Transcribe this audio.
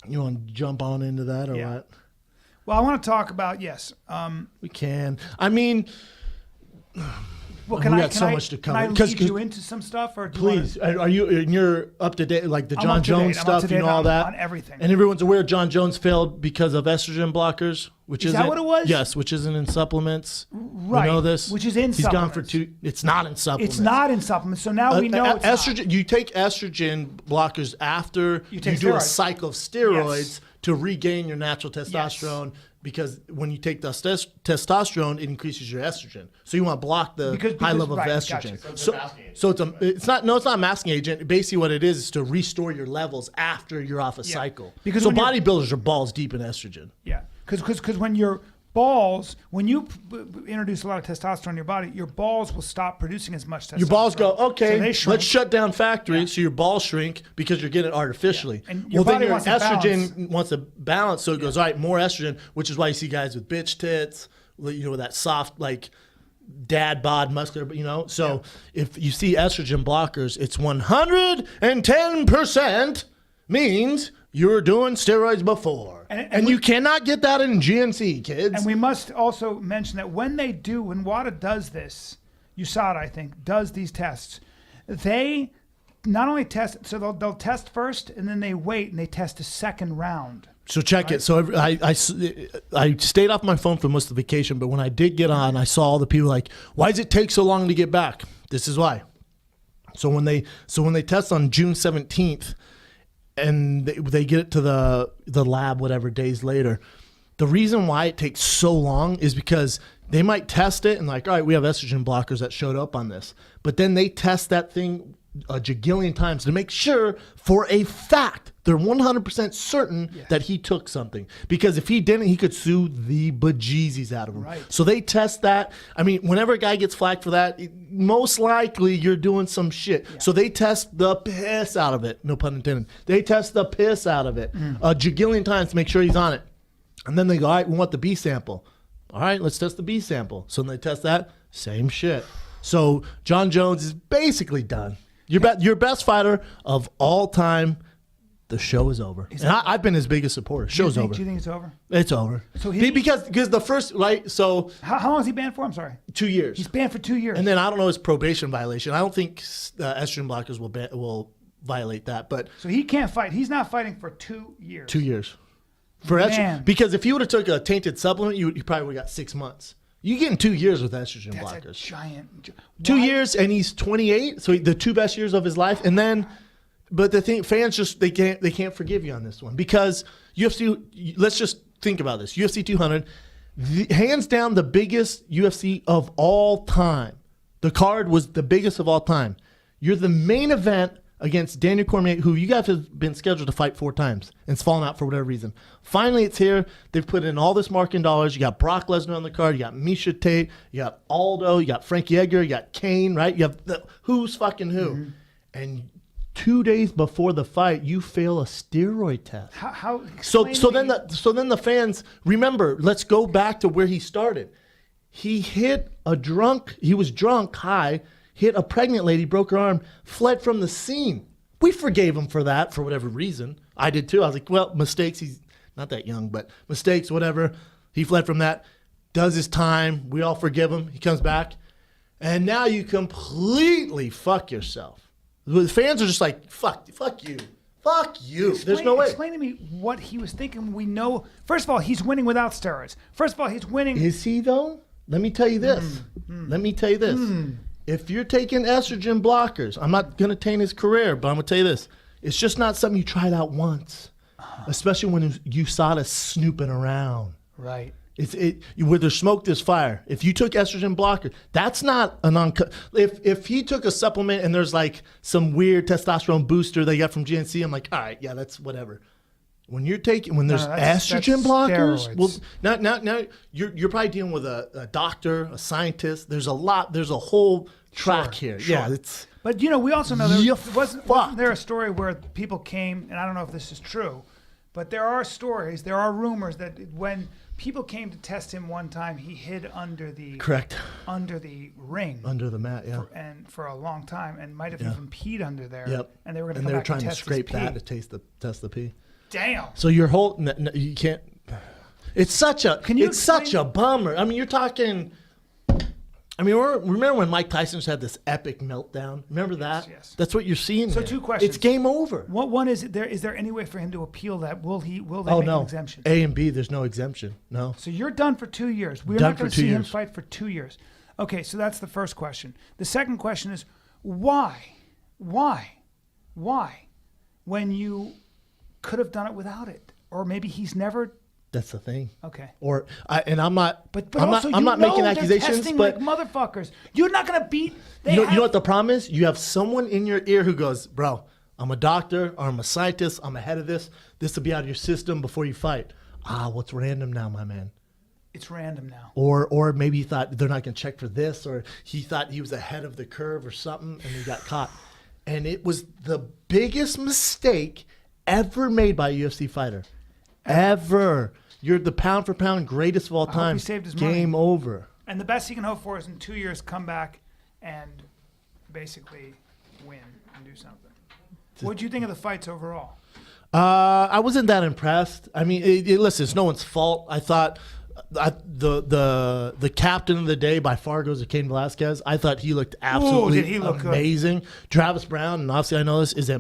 You want to jump on into that or what? Well, I want to talk about, yes. We can. I mean, well, we got so much to cover. Can I lead you into some stuff? Or please. Are you're up to date, like the Jon Jones stuff, you know, all that? On everything. And everyone's aware Jon Jones failed because of estrogen blockers, which is that what it was? Yes, which isn't in supplements. Right. You know this? Which is in He's supplements. gone for 2. It's not in supplements. It's not in supplements. So now we know it's estrogen. not. You take estrogen blockers after you do a cycle of steroids to regain your natural testosterone. Yes. Because when you take testosterone, it increases your estrogen. So you want to block the high level of estrogen. Gotcha. So it's not a masking agent. Basically, what it is to restore your levels after you're off a cycle. Because so bodybuilders are balls deep in estrogen. Yeah, because when your balls, when you introduce a lot of testosterone in your body, your balls will stop producing as much testosterone. Your balls go, okay, so let's shut down factory, so your balls shrink because you're getting it artificially. Yeah. And your body then your wants estrogen wants to balance, so it goes, all right, more estrogen, which is why you see guys with bitch tits, you know, with that soft, like, dad bod muscular, you know. So if you see estrogen blockers, it's 110% means you were doing steroids before. And you cannot get that in GNC, kids. And we must also mention that when WADA does this, USADA, I think, does these tests, they not only test, so they'll test first, and then they wait, and they test a second round. So check it. So I stayed off my phone for most of the vacation, but when I did get on, I saw all the people like, why does it take so long to get back? This is why. So when they test on June 17th, and they get it to the lab whatever days later, the reason why it takes so long is because they might test it and like, all right, we have estrogen blockers that showed up on this, but then they test that thing a jagillion times to make sure for a fact they're 100% certain that he took something, because if he didn't, he could sue the bejesus out of him. Right. So they test that. I mean, whenever a guy gets flagged for that, most likely you're doing some shit. So they test the piss out of it. No pun intended. They test the piss out of it a jagillion times to make sure he's on it. And then they go, all right, we want the B sample. All right, let's test the B sample. So when they test that, same shit. So Jon Jones is basically done. Your best fighter of all time. The show is over. And I've been his biggest supporter. Show's over. Do you think it's over? It's over. So because the first, right, so... How long is he banned for? I'm sorry. 2 years. He's banned for 2 years. And then I don't know his probation violation. I don't think estrogen blockers will violate that. But so he can't fight. He's not fighting for 2 years. 2 years. For estrogen, because if he would have took a tainted supplement, you probably would have got 6 months. You get in 2 years with estrogen blockers. That's a giant... 2 years, and he's 28, so the 2 best years of his life. And then... But the thing, fans just they can't forgive you on this one, because UFC. Let's just think about this: UFC 200, hands down the biggest UFC of all time. The card was the biggest of all time. You're the main event against Daniel Cormier, who you guys have been scheduled to fight 4 times, and it's fallen out for whatever reason. Finally, it's here. They've put in all this marketing dollars. You got Brock Lesnar on the card. You got Misha Tate. You got Aldo. You got Frankie Edgar. You got Kane. Right? You have who's fucking who, and 2 days before the fight, you fail a steroid test. So then the fans, remember, let's go back to where he started. He was drunk, high, hit a pregnant lady, broke her arm, fled from the scene. We forgave him for that for whatever reason. I did too. I was like, well, mistakes. He's not that young, but mistakes, whatever. He fled from that, does his time. We all forgive him. He comes back. And now you completely fuck yourself. The fans are just like, fuck you. Fuck you. There's no way. Explain to me what he was thinking. We know, first of all, he's winning without steroids. First of all, he's winning. Is he, though? Let me tell you this. If you're taking estrogen blockers, I'm not going to taint his career, but I'm going to tell you this. It's just not something you tried out once, especially when USADA's snooping around. Right. Where there's smoke, there's fire. If you took estrogen blocker, that's not if he took a supplement and there's like some weird testosterone booster they got from GNC, I'm like, all right, yeah, that's whatever. When there's estrogen blockers, steroids. Well, now you're probably dealing with a doctor, a scientist. There's a whole track here. Sure. Yeah, but we also know wasn't there a story where people came, and I don't know if this is true, but there are rumors that when people came to test him one time, he hid under the ring, under the mat, for a long time, and might have even peed under there. Yep. And they were going to come back and trying test to scrape his pee. that to test the pee. Damn. So your whole you can't. It's such a. It's such a bummer. I mean, you're talking. I mean, remember when Mike Tyson had this epic meltdown? Remember that? Yes. That's what you're seeing. So there. 2 questions. It's game over. What one is there? Is there any way for him to appeal that? Will they make an exemption? A and B, there's no exemption. No. So you're done for 2 years. We're Done not going for to 2 see him years. fight for 2 years. Okay, so that's the first question. The second question is why? When you could have done it without it, or maybe he's never. That's the thing. Okay. I'm not. But I'm also, I'm not making they're accusations. testing But like motherfuckers. You're not going to beat. you know what the problem is? You have someone in your ear who goes, "Bro, I'm a doctor, or I'm a scientist. I'm ahead of this. This will be out of your system before you fight." What's random now, my man? It's random now. Or maybe he thought they're not going to check for this, or he thought he was ahead of the curve or something, and he got caught. And it was the biggest mistake ever made by a UFC fighter. Ever. You're the pound for pound greatest of all time. He saved his money. Game over. And the best he can hope for is in 2 years come back and basically win and do something. What do you think of the fights overall? I wasn't that impressed. I mean, listen, it's no one's fault. I thought the captain of the day by far goes to Cain Velasquez. I thought he looked absolutely did he look amazing. good. Travis Brown, and obviously I know this, is a